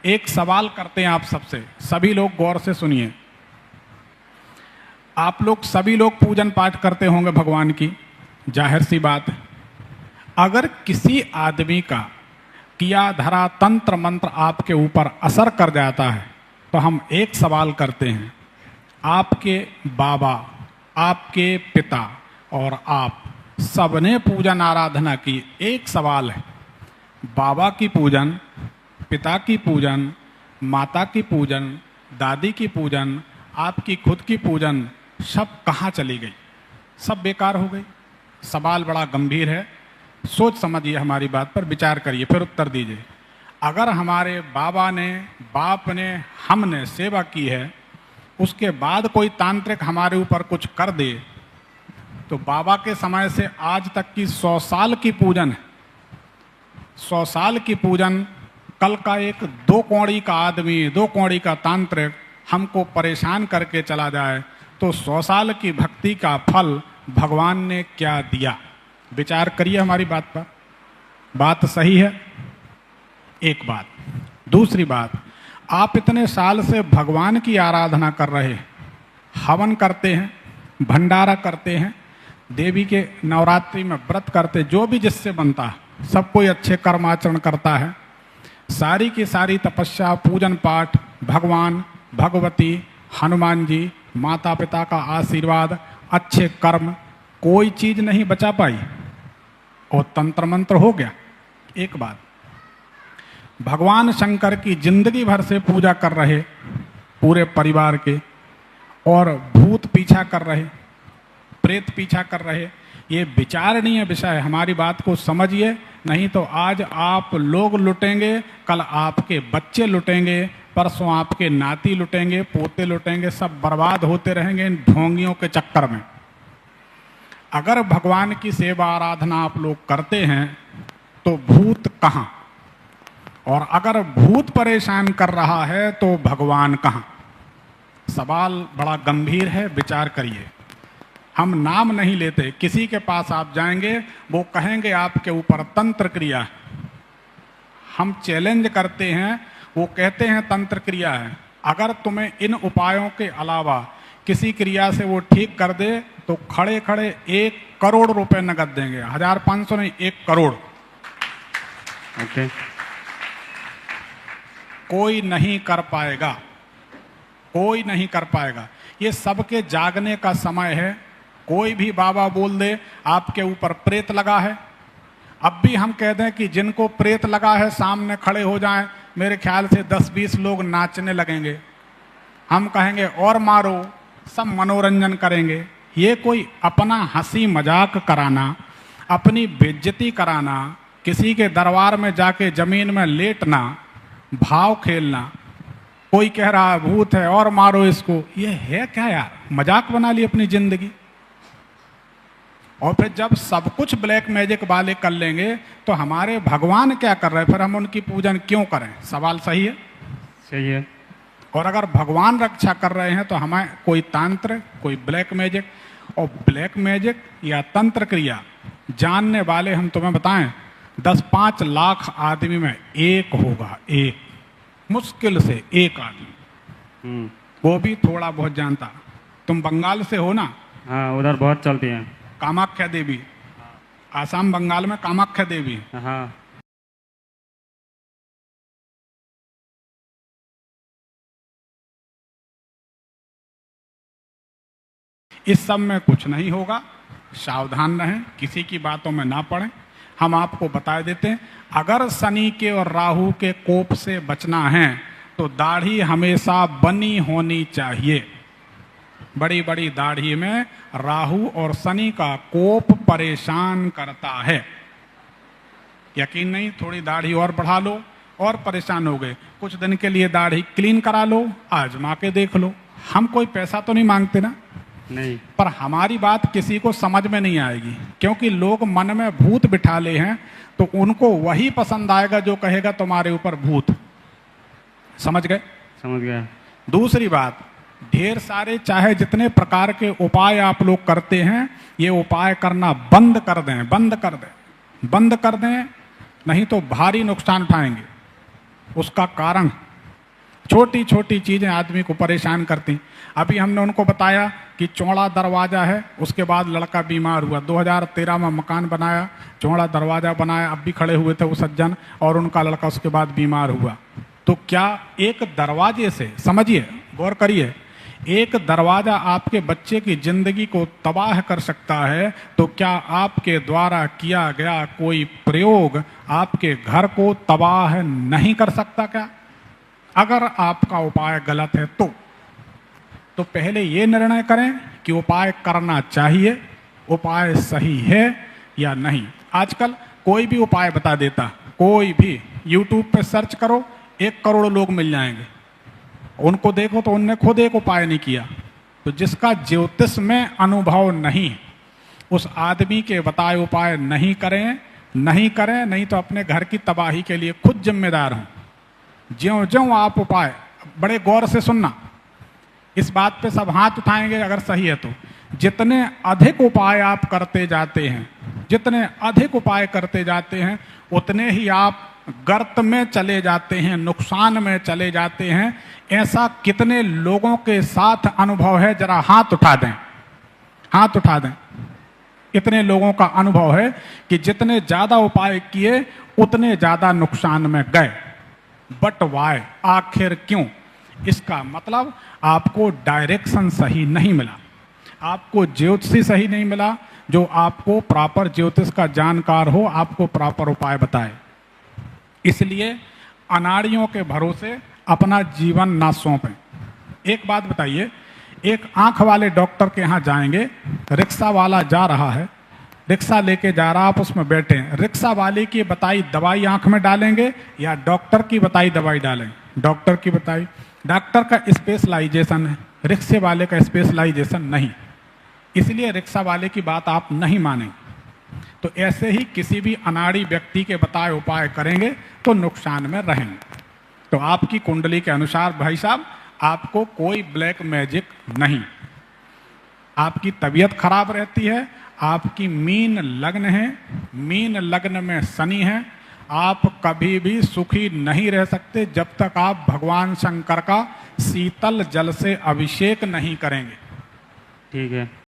एक सवाल करते हैं आप सबसे, सभी लोग गौर से सुनिए। आप लोग सभी लोग पूजन पाठ करते होंगे भगवान की, जाहिर सी बात है। अगर किसी आदमी का किया धरा तंत्र मंत्र आपके ऊपर असर कर जाता है तो हम एक सवाल करते हैं, आपके बाबा, आपके पिता और आप सबने पूजन आराधना की। एक सवाल है, बाबा की पूजन, पिता की पूजन, माता की पूजन, दादी की पूजन, आपकी खुद की पूजन सब कहाँ चली गई? सब बेकार हो गई। सवाल बड़ा गंभीर है, सोच समझिए, हमारी बात पर विचार करिए, फिर उत्तर दीजिए। अगर हमारे बाबा ने, बाप ने, हमने सेवा की है, उसके बाद कोई तांत्रिक हमारे ऊपर कुछ कर दे, तो बाबा के समय से आज तक की 100 साल की पूजन है, 100 साल की पूजन, कल का एक 2 कौड़ी का आदमी, 2 कौड़ी का तांत्रिक हमको परेशान करके चला जाए तो 100 साल की भक्ति का फल भगवान ने क्या दिया? विचार करिए हमारी बात पर। बात सही है, एक बात। दूसरी बात, आप इतने साल से भगवान की आराधना कर रहे हैं, हवन करते हैं, भंडारा करते हैं, देवी के नवरात्रि में व्रत करते, जो भी जिससे बनता है, सब कोई अच्छे कर्माचरण करता है, सारी की सारी तपस्या, पूजन पाठ, भगवान, भगवती, हनुमान जी, माता पिता का आशीर्वाद, अच्छे कर्म, कोई चीज नहीं बचा पाई और तंत्र मंत्र हो गया। एक बात, भगवान शंकर की जिंदगी भर से पूजा कर रहे पूरे परिवार के, और भूत पीछा कर रहे, प्रेत पीछा कर रहे, ये विचारणीय विषय है। हमारी बात को समझिए, नहीं तो आज आप लोग लुटेंगे, कल आपके बच्चे लुटेंगे, परसों आपके नाती लुटेंगे, पोते लुटेंगे, सब बर्बाद होते रहेंगे इन ढोंगियों के चक्कर में। अगर भगवान की सेवा आराधना आप लोग करते हैं तो भूत कहाँ? और अगर भूत परेशान कर रहा है तो भगवान कहाँ? सवाल बड़ा गंभीर है, विचार करिए। हम नाम नहीं लेते, किसी के पास आप जाएंगे वो कहेंगे आपके ऊपर तंत्र क्रिया है। हम चैलेंज करते हैं, वो कहते हैं तंत्र क्रिया है। अगर तुम्हें इन उपायों के अलावा किसी क्रिया से वो ठीक कर दे तो खड़े खड़े 1 करोड़ रुपए नगद देंगे, 1500 नहीं, 1 करोड़। ओके। कोई नहीं कर पाएगा, कोई नहीं कर पाएगा। ये सबके जागने का समय है। कोई भी बाबा बोल दे आपके ऊपर प्रेत लगा है, अब भी हम कह दें कि जिनको प्रेत लगा है सामने खड़े हो जाएं, मेरे ख्याल से 10-20 लोग नाचने लगेंगे। हम कहेंगे और मारो, सब मनोरंजन करेंगे। ये कोई अपना हंसी मजाक कराना, अपनी बेइज्जती कराना, किसी के दरबार में जाके जमीन में लेटना, भाव खेलना, कोई कह रहा है भूत है और मारो इसको, ये है क्या यार? मजाक बना ली अपनी जिंदगी। और फिर जब सब कुछ ब्लैक मैजिक वाले कर लेंगे तो हमारे भगवान क्या कर रहे हैं? फिर हम उनकी पूजन क्यों करें? सवाल सही है? सही है। और अगर भगवान रक्षा कर रहे हैं तो हमें कोई तांत्र, कोई ब्लैक मैजिक, और ब्लैक मैजिक या तंत्र क्रिया जानने वाले हम तुम्हें बताएं 10-5 लाख आदमी में एक होगा, एक, मुश्किल से एक आदमी, वो भी थोड़ा बहुत जानता। तुम बंगाल से हो ना? हाँ, उधर बहुत चलती हैं कामाख्या देवी, आसाम बंगाल में कामाख्या देवी। हाँ। इस सब में कुछ नहीं होगा, सावधान रहें, किसी की बातों में ना पड़ें। हम आपको बता देते हैं, अगर शनि के और राहु के कोप से बचना है तो दाढ़ी हमेशा बनी होनी चाहिए। बड़ी बड़ी दाढ़ी में राहु और शनि का कोप परेशान करता है। यकीन नहीं, थोड़ी दाढ़ी और बढ़ा लो और परेशान हो गए, कुछ दिन के लिए दाढ़ी क्लीन करा लो, आजमा के देख लो। हम कोई पैसा तो नहीं मांगते ना, नहीं, पर हमारी बात किसी को समझ में नहीं आएगी, क्योंकि लोग मन में भूत बिठा ले हैं तो उनको वही पसंद आएगा जो कहेगा तुम्हारे ऊपर भूत। समझ गए? समझ गया। दूसरी बात, ढेर सारे चाहे जितने प्रकार के उपाय आप लोग करते हैं, ये उपाय करना बंद कर दें, बंद कर दें, बंद कर दें, नहीं तो भारी नुकसान उठाएंगे। उसका कारण छोटी छोटी चीजें आदमी को परेशान करती। अभी हमने उनको बताया कि चौड़ा दरवाजा है, उसके बाद लड़का बीमार हुआ, 2013 में मकान बनाया, चौड़ा दरवाजा बनाया, अब भी खड़े हुए थे वो सज्जन, और उनका लड़का उसके बाद बीमार हुआ। तो क्या एक दरवाजे से, समझिए गौर करिए, एक दरवाजा आपके बच्चे की जिंदगी को तबाह कर सकता है, तो क्या आपके द्वारा किया गया कोई प्रयोग आपके घर को तबाह नहीं कर सकता क्या? अगर आपका उपाय गलत है तो पहले ये निर्णय करें कि उपाय करना चाहिए, उपाय सही है या नहीं। आजकल कोई भी उपाय बता देता, कोई भी, यूट्यूब पे सर्च करो 1 करोड़ लोग मिल जाएंगे, उनको देखो तो उनने खुद एक उपाय नहीं किया। तो जिसका ज्योतिष में अनुभव नहीं, उस आदमी के बताए उपाय नहीं करें, नहीं तो अपने घर की तबाही के लिए खुद जिम्मेदार हों। ज्यों ज्यों आप उपाय, बड़े गौर से सुनना, इस बात पे सब हाथ उठाएंगे अगर सही है तो, जितने अधिक उपाय आप करते जाते हैं, जितने अधिक उपाय करते जाते हैं, उतने ही आप गर्त में चले जाते हैं, नुकसान में चले जाते हैं। ऐसा कितने लोगों के साथ अनुभव है, जरा हाथ उठा दें, हाथ उठा दें। इतने लोगों का अनुभव है कि जितने ज्यादा उपाय किए उतने ज्यादा नुकसान में गए। बट वाय, आखिर क्यों? इसका मतलब आपको डायरेक्शन सही नहीं मिला, आपको ज्योतिषी सही नहीं मिला, जो आपको प्रॉपर ज्योतिष का जानकार हो, आपको प्रॉपर उपाय बताए। इसलिए अनाड़ियों के भरोसे अपना जीवन ना सौंपें। एक बात बताइए, एक आंख वाले डॉक्टर के यहाँ जाएंगे, रिक्शा वाला जा रहा है, रिक्शा लेके जा रहा, आप उसमें बैठे हैं, रिक्शा वाले की बताई दवाई आंख में डालेंगे या डॉक्टर की बताई दवाई डालेंगे? डॉक्टर की बताई। डॉक्टर का स्पेशलाइजेशन है, रिक्शे वाले का स्पेशलाइजेशन नहीं, इसलिए रिक्शा वाले की बात आप नहीं मानेंगे। तो ऐसे ही किसी भी अनाड़ी व्यक्ति के बताए उपाय करेंगे तो नुकसान में रहेंगे। तो आपकी कुंडली के अनुसार भाई साहब, आपको कोई ब्लैक मैजिक नहीं। आपकी तबीयत खराब रहती है, आपकी मीन लग्न है, मीन लग्न में शनि है, आप कभी भी सुखी नहीं रह सकते जब तक आप भगवान शंकर का शीतल जल से अभिषेक नहीं करेंगे। ठीक है।